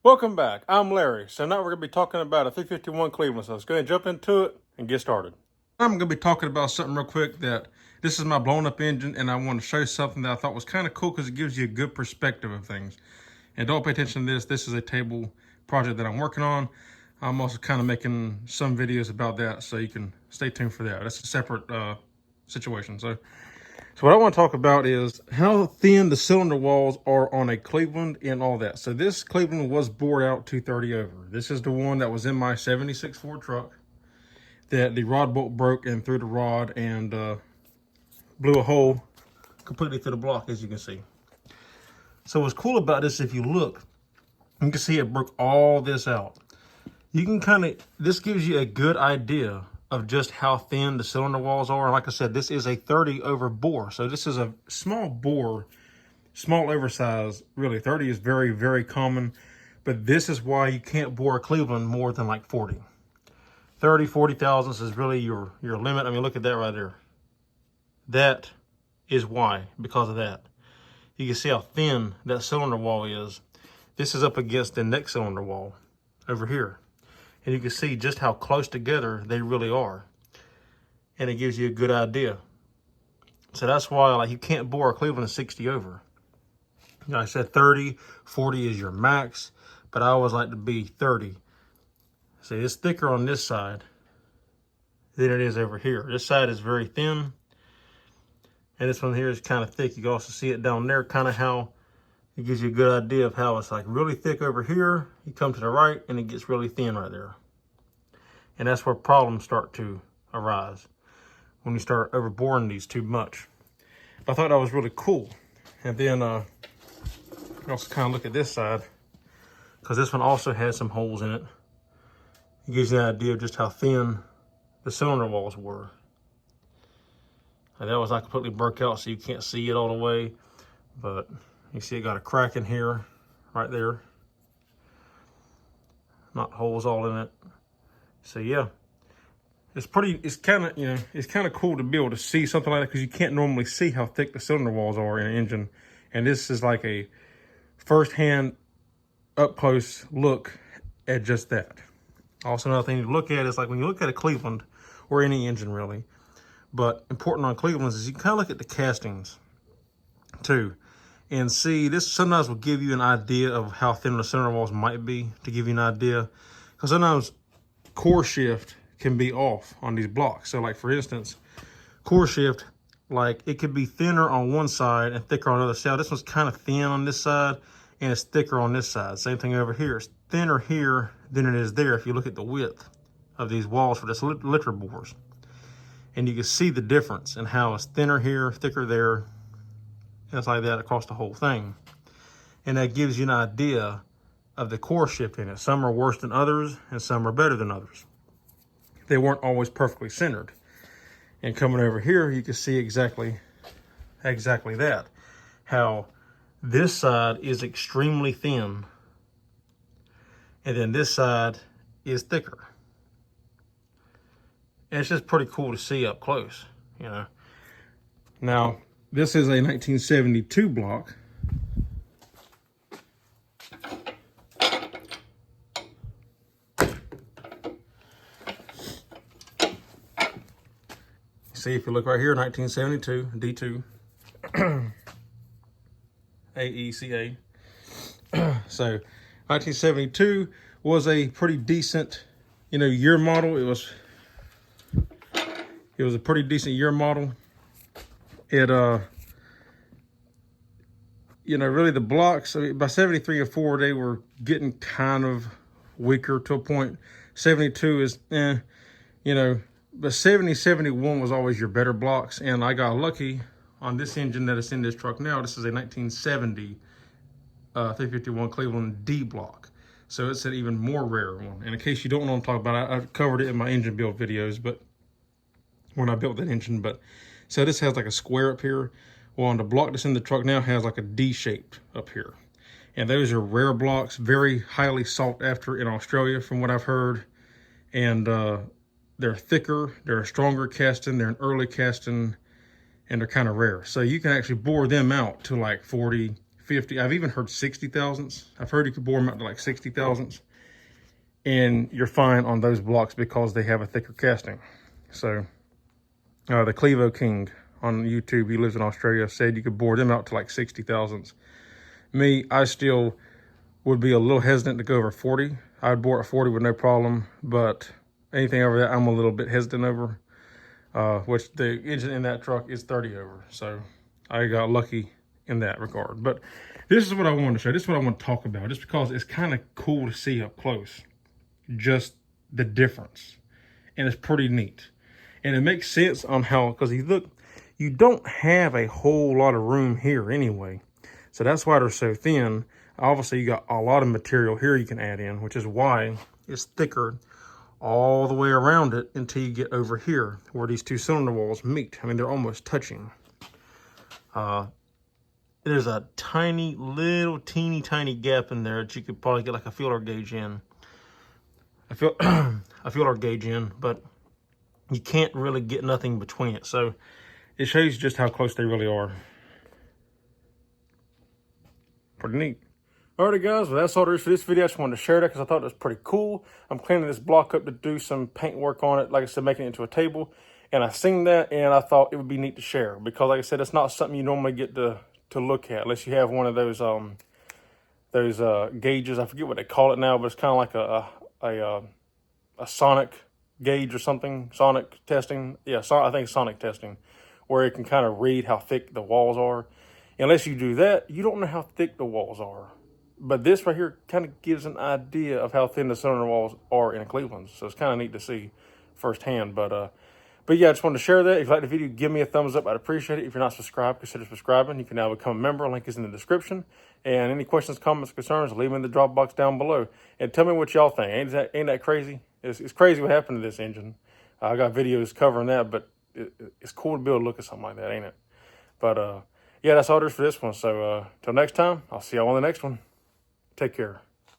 Welcome back. I'm Larry. So now we're going to be talking about a 351 Cleveland. So let's go ahead and jump into it and get started. I'm going to be talking about something real quick that this is my blown up engine, and I want to show you something that I thought was kind of cool because it gives you a good perspective of things. And don't pay attention to this. This is a table project that I'm working on. I'm also kind of making some videos about that, so you can stay tuned for that. That's a separate situation. So what I want to talk about is how thin the cylinder walls are on a Cleveland and all that. So this Cleveland was bored out 230 over. This is the one that was in my 76 Ford truck that the rod bolt broke and through the rod and blew a hole completely through the block, as you can see. So what's cool about this, if you look, you can see it broke all this out. You can this gives you a good idea of just how thin the cylinder walls are. And like I said, this is a 30 over bore. So this is a small bore, small oversize. Really, 30 is very, very common. But this is why you can't bore a Cleveland more than like 40. 40 thousandths is really your limit. I mean, look at that right there. That is why, because of that. You can see how thin that cylinder wall is. This is up against the next cylinder wall over here. And you can see just how close together they really are. And it gives you a good idea. So that's why, like, you can't bore a Cleveland 60 over. You know, I said 30, 40 is your max, but I always like to be 30. See, it's thicker on this side than it is over here. This side is very thin, and this one here is kind of thick. You can also see it down there, kind of how it gives you a good idea of how it's like really thick over here. You come to the right and it gets really thin right there. And that's where problems start to arise, when you start overboring these too much. But I thought that was really cool. And then also kind of look at this side, because this one also has some holes in it. It gives you an idea of just how thin the cylinder walls were. And that was like completely broke out, so you can't see it all the way. But you see it got a crack in here, right there. Not holes all in it. So yeah, it's kind of cool to be able to see something like that, because you can't normally see how thick the cylinder walls are in an engine. And this is like a first-hand, up-close look at just that. Also, another thing to look at is, like, when you look at a Cleveland, or any engine really, but important on Clevelands is you can kind of look at the castings too. And see, this sometimes will give you an idea of how thin the cylinder walls might be, to give you an idea. Because sometimes core shift can be off on these blocks. So, like, for instance, core shift, like, it could be thinner on one side and thicker on the other side. This one's kind of thin on this side and it's thicker on this side. Same thing over here. It's thinner here than it is there if you look at the width of these walls for this liter bores. And you can see the difference in how it's thinner here, thicker there. And it's like that across the whole thing. And that gives you an idea of the core shift in it. Some are worse than others, and some are better than others. They weren't always perfectly centered. And coming over here, you can see exactly that. How this side is extremely thin, and then this side is thicker. And it's just pretty cool to see up close, you know. Now, this is a 1972 block. See, if you look right here, 1972, D2, AECA. So, 1972 was a pretty decent, year model. It was a pretty decent year model. It, really the blocks, by 73 and 4, they were getting kind of weaker to a point. 72 is, but 70, 71 was always your better blocks. And I got lucky on this engine that is in this truck now. This is a 1970 351 Cleveland D block. So it's an even more rare one. And in case you don't know what I'm talking about, I covered it in my engine build videos, but when I built that engine. But so this has like a square up here. Well, on the block that's in the truck now has like a D shaped up here. And those are rare blocks, very highly sought after in Australia from what I've heard. And they're thicker, they're a stronger casting, they're an early casting, and they're kind of rare. So you can actually bore them out to like 40, 50. I've even heard 60 thousandths. I've heard you could bore them out to like 60 thousandths. And you're fine on those blocks because they have a thicker casting. So the Clevo King on YouTube, he lives in Australia, said you could bore them out to like 60 thousandths. Me, I still would be a little hesitant to go over 40. I'd bore at 40 with no problem, but anything over that, I'm a little bit hesitant over, which the engine in that truck is 30 over. So I got lucky in that regard. But this is what I wanted to show. This is what I want to talk about, just because it's kind of cool to see up close, just the difference. And it's pretty neat. And it makes sense on how, because you look, you don't have a whole lot of room here anyway. So that's why they're so thin. Obviously, you got a lot of material here you can add in, which is why it's thicker all the way around it until you get over here where these two cylinder walls meet. I mean, they're almost touching. There's a tiny, little, teeny tiny gap in there that you could probably get like a feeler gauge in. A feeler gauge in, but you can't really get nothing between it. So it shows you just how close they really are. Pretty neat. Alrighty guys, well that's all there is for this video. I just wanted to share that because I thought it was pretty cool. I'm cleaning this block up to do some paint work on it, like I said, making it into a table. And I seen that and I thought it would be neat to share because like I said, it's not something you normally get to look at unless you have one of those gauges. I forget what they call it now, but it's kind of like a sonic gauge or something. Sonic testing. Yeah, I think sonic testing, where it can kind of read how thick the walls are. Unless you do that, you don't know how thick the walls are. But this right here kind of gives an idea of how thin the cylinder walls are in a Cleveland. So it's kind of neat to see firsthand. But yeah, I just wanted to share that. If you like the video, give me a thumbs up. I'd appreciate it. If you're not subscribed, consider subscribing. You can now become a member. Link is in the description. And any questions, comments, concerns, leave them in the drop box down below. And tell me what y'all think. Ain't that crazy? It's crazy what happened to this engine. I got videos covering that, but it's cool to be able to look at something like that, ain't it? But yeah, that's all there is for this one. So till next time, I'll see y'all on the next one. Take care.